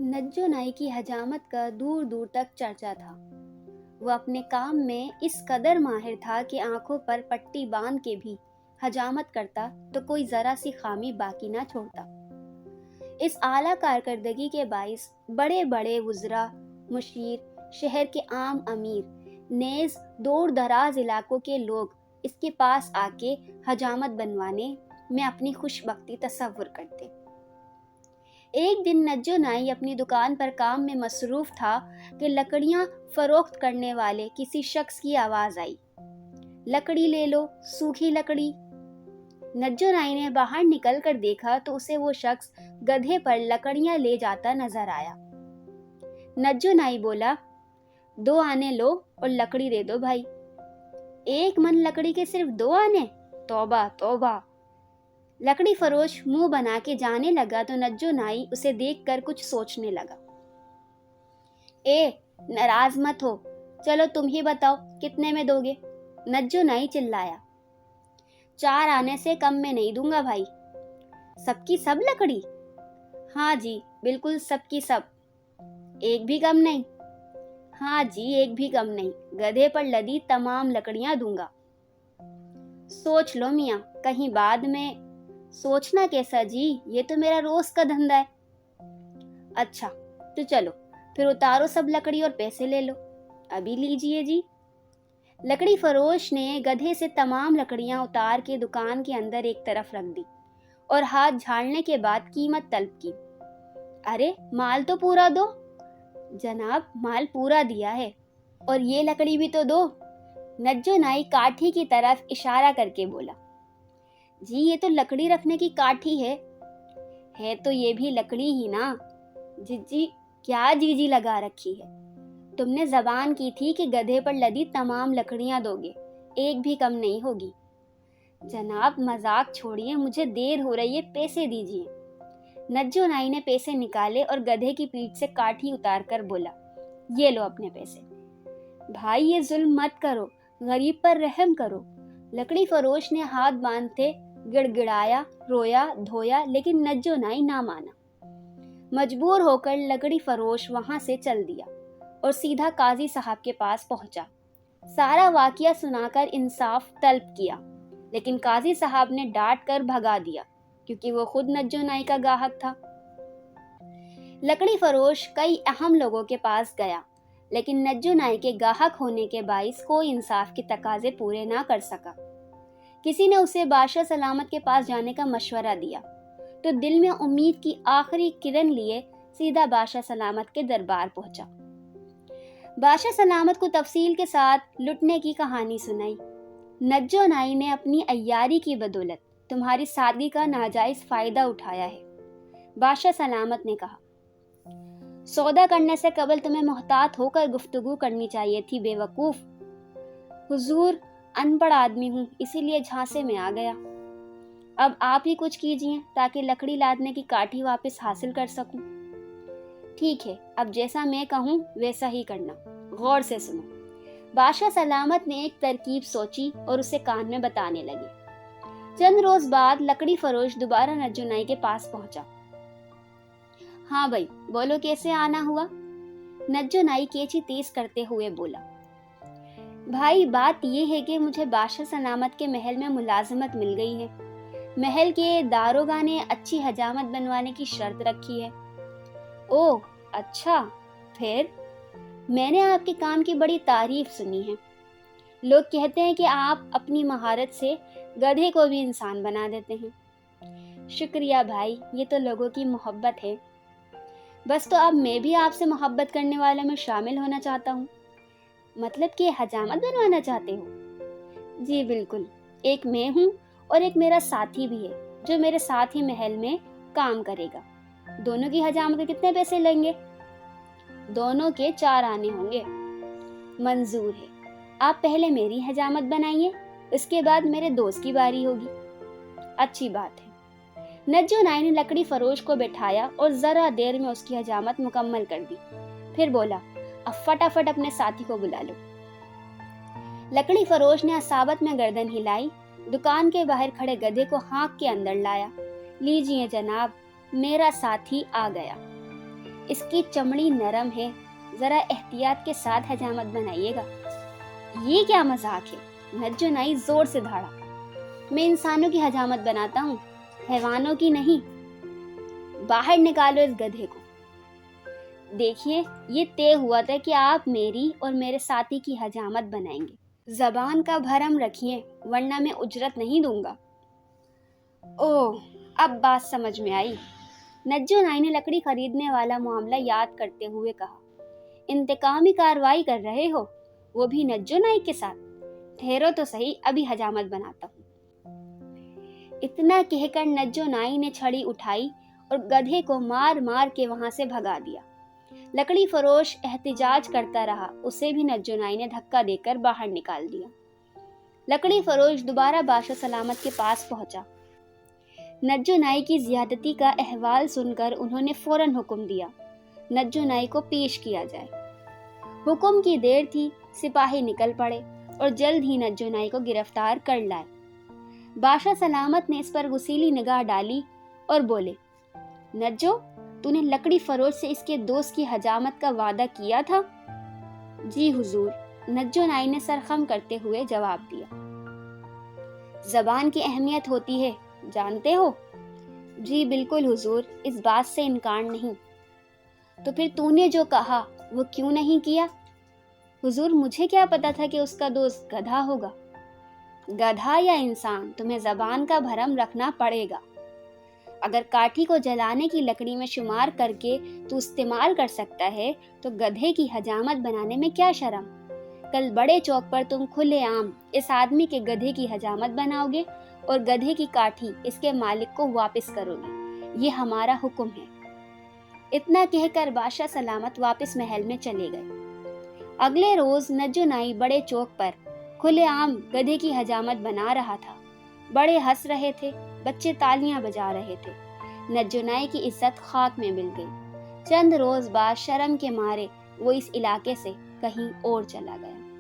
नज्जो नाई की हजामत का दूर दूर तक चर्चा था। वह अपने काम में इस कदर माहिर था कि आंखों पर पट्टी बांध के भी हजामत करता तो कोई जरा सी खामी बाकी ना छोड़ता। इस आला कारकर्दगी के बाइस बड़े बड़े वुज़रा, मुशीर, शहर के आम अमीर, नेज़ दूर दराज इलाकों के लोग इसके पास आके हजामत बनवाने में अपनी खुशबख्ती तसव्वुर करते। एक दिन नज्जो नाई अपनी दुकान पर काम में मसरूफ था कि लकड़ियां फरोख्त करने वाले किसी शख्स की आवाज आई, लकड़ी ले लो, सूखी लकड़ी। नज्जो नाई ने बाहर निकल कर देखा तो उसे वो शख्स गधे पर लकड़ियां ले जाता नजर आया। नज्जो नाई बोला, 2 आने लो और लकड़ी दे दो भाई। 1 मन लकड़ी के सिर्फ 2 आने? तौबा तौबा। लकड़ी फरोश मुंह बना के जाने लगा तो नज्जो नाई उसे देखकर कुछ सोचने लगा। नाराज मत हो, चलो तुम ही बताओ कितने में दोगे? नज्जो नाई चिल्लाया। 4 आने से कम में नहीं दूंगा भाई। सबकी सब लकड़ी? हाँ जी, बिल्कुल सबकी सब। एक भी कम नहीं? हाँ जी, एक भी कम नहीं। गधे पर लदी तमाम लकड़ियां दूंगा। सोच लो मियाँ, कहीं बाद में। सोचना कैसा जी, ये तो मेरा रोज का धंधा है। अच्छा तो चलो फिर उतारो सब लकड़ी और पैसे ले लो। अभी लीजिए जी। लकड़ी फरोश ने गधे से तमाम लकड़ियां उतार के दुकान के अंदर एक तरफ रख दी और हाथ झाड़ने के बाद कीमत तलब की। अरे माल तो पूरा दो। जनाब, माल पूरा दिया है, और ये लकड़ी भी तो दो। नज्जो नाई काठी की तरफ इशारा करके बोला। जी, ये तो लकड़ी रखने की काठी है तो ये भी लकड़ी ही ना। जी, क्या जीजी लगा रखी है? तुमने जबान की थी कि गधे पर लदी तमाम लकड़ियां दोगे, एक भी कम नहीं होगी। जनाब मजाक छोड़िए, मुझे देर हो रही है, पैसे दीजिए। नज्जो नाई ने पैसे निकाले और गधे की पीठ से काठी उतार कर बोला, ये लो अपने पैसे। भाई ये जुल्म मत करो, गरीब पर रहम करो। लकड़ी फरोश ने हाथ बांधते गिड़गिड़ाया, रोया धोया, लेकिन नज्जो नाई ना माना। मजबूर होकर लकड़ी फरोश वहां से चल दिया और सीधा काजी साहब के पास पहुंचा। सारा वाकया सुनाकर इंसाफ तलब किया, लेकिन काजी साहब ने डांट कर भगा दिया क्योंकि वो खुद नज्जो नाई का गाहक था। लकड़ी फरोश कई अहम लोगों के पास गया, लेकिन नज्जो नाई के गाहक होने के बाइस कोई इंसाफ के तकाजे पूरे ना कर सका। किसी ने उसे बादशाह सलामत के पास जाने का मशवरा दिया तो दिल में उम्मीद की आखिरी किरण लिए सीधा बादशाह सलामत के दरबार पहुंचा। बादशाह सलामत को तफसील के साथ लुटने की कहानी सुनाई। नज्जो नाई ने अपनी अय्यारी की बदौलत तुम्हारी सादगी का नाजायज फायदा उठाया है। बादशाह सलामत ने कहा, सौदा करने से कबल तुम्हें मोहतात होकर गुफ्तगू करनी चाहिए थी बेवकूफ। हुजूर, अनपढ़ आदमी हूँ, इसीलिए झांसे में आ गया। अब आप ही कुछ कीजिए ताकि लकड़ी लादने की काठी वापस हासिल कर सकूं। ठीक है, अब जैसा मैं कहूँ वैसा ही करना, गौर से सुनो। बादशाह सलामत ने एक तरकीब सोची और उसे कान में बताने लगी। चंद रोज बाद लकड़ी फरोश दोबारा नज्जो नाई के पास पहुंचा। हाँ भाई, बोलो कैसे आना हुआ? नज्जो नाई कैंची तेज करते हुए बोला, भाई बात ये है कि मुझे बादशाह सलामत के महल में मुलाजमत मिल गई है। महल के दारोगा ने अच्छी हजामत बनवाने की शर्त रखी है। ओह अच्छा, फिर? मैंने आपके काम की बड़ी तारीफ सुनी है। लोग कहते हैं कि आप अपनी महारत से गधे को भी इंसान बना देते हैं। शुक्रिया भाई, ये तो लोगों की मोहब्बत है। बस तो अब मैं भी आपसे मोहब्बत करने वालों में शामिल होना चाहता हूँ। मतलब कि हजामत बनवाना चाहते हो? जी बिल्कुल, एक मैं हूँ और एक मेरा साथी भी है जो मेरे साथ ही महल में काम करेगा। दोनों की हजामत के कितने पैसे लेंगे? दोनों के 4 आने होंगे। मंजूर है। आप पहले मेरी हजामत बनाइए, उसके बाद मेरे दोस्त की बारी होगी। अच्छी बात है। नज्जो नाई ने लकड़ी फरोश को बैठाया और जरा देर में उसकी हजामत मुकम्मल कर दी। फिर बोला, अब फटाफट अपने साथी को बुला लो। लकड़ी फरोश ने असाबत में गर्दन हिलाई, दुकान के बाहर खड़े गधे को हाँक के अंदर लाया। लीजिए जनाब, मेरा साथी आ गया। اس کی چمڑی نرم ہے، ذرا احتیاط کے ساتھ حجامت بنائیے گا۔ یہ کیا مذاق ہے؟ نجو نائی زور سے دھاڑا۔ میں انسانوں کی حجامت بناتا ہوں، حیوانوں کی نہیں۔ باہر نکالو اس گدھے کو۔ دیکھیے، یہ طے ہوا تھا کہ آپ میری اور میرے ساتھی کی حجامت بنائیں گے۔ زبان کا بھرم رکھیے ورنہ میں اجرت نہیں دوں گا۔ اوہ، اب بات سمجھ میں آئی۔ نجو نائی نے لکڑی خریدنے والا معاملہ یاد کرتے ہوئے کہا، انتقامی کارروائی کر رہے ہو، وہ بھی نجو نائی کے ساتھ؟ ٹھہرو تو صحیح، ابھی حجامت بناتا ہوں۔ اتنا کہہ کر نجو نائی نے چھڑی اٹھائی اور گدھے کو مار مار کے وہاں سے بھگا دیا۔ لکڑی فروش احتجاج کرتا رہا، اسے بھی نجو نائی نے دھکا دے کر باہر نکال دیا۔ لکڑی فروش دوبارہ بادشاہ سلامت کے پاس پہنچا۔ نجو نائی کی زیادتی کا احوال سن کر انہوں نے فوراً حکم دیا، نجو نائی کو پیش کیا جائے۔ حکم کی دیر تھی، سپاہی نکل پڑے اور جلد ہی نجو نائی کو گرفتار کر لائے۔ بادشاہ سلامت نے اس پر غصیلی نگاہ ڈالی اور بولے، نجو، تو نے لکڑی فروش سے اس کے دوست کی حجامت کا وعدہ کیا تھا؟ جی حضور، نجو نائی نے سر خم کرتے ہوئے جواب دیا۔ زبان کی اہمیت ہوتی ہے، جانتے ہو؟ جی بالکل حضور، اس بات سے انکار نہیں۔ تو پھر تو نے جو کہا وہ کیوں نہیں کیا؟ حضور، مجھے کیا پتا تھا کہ اس کا دوست گدھا ہوگا۔ گدھا یا انسان، تمہیں زبان کا بھرم رکھنا پڑے گا۔ اگر کاٹھی کو جلانے کی لکڑی میں شمار کر کے تو استعمال کر سکتا ہے تو گدھے کی حجامت بنانے میں کیا شرم؟ کل بڑے چوک پر تم کھلے عام اس آدمی کے گدھے کی حجامت بناؤ گے اور گدھے کی کاٹھی اس کے مالک کو واپس کرو گے۔ یہ ہمارا حکم ہے۔ اتنا کہہ کر بادشاہ سلامت واپس محل میں چلے گئے۔ اگلے روز نجو نائی بڑے چوک پر کھلے عام گدھے کی حجامت بنا رہا تھا۔ بڑے ہنس رہے تھے، بچے تالیاں بجا رہے تھے۔ نجو نائی کی عزت خاک میں مل گئی۔ چند روز بعد شرم کے مارے وہ اس علاقے سے کہیں اور چلا گیا۔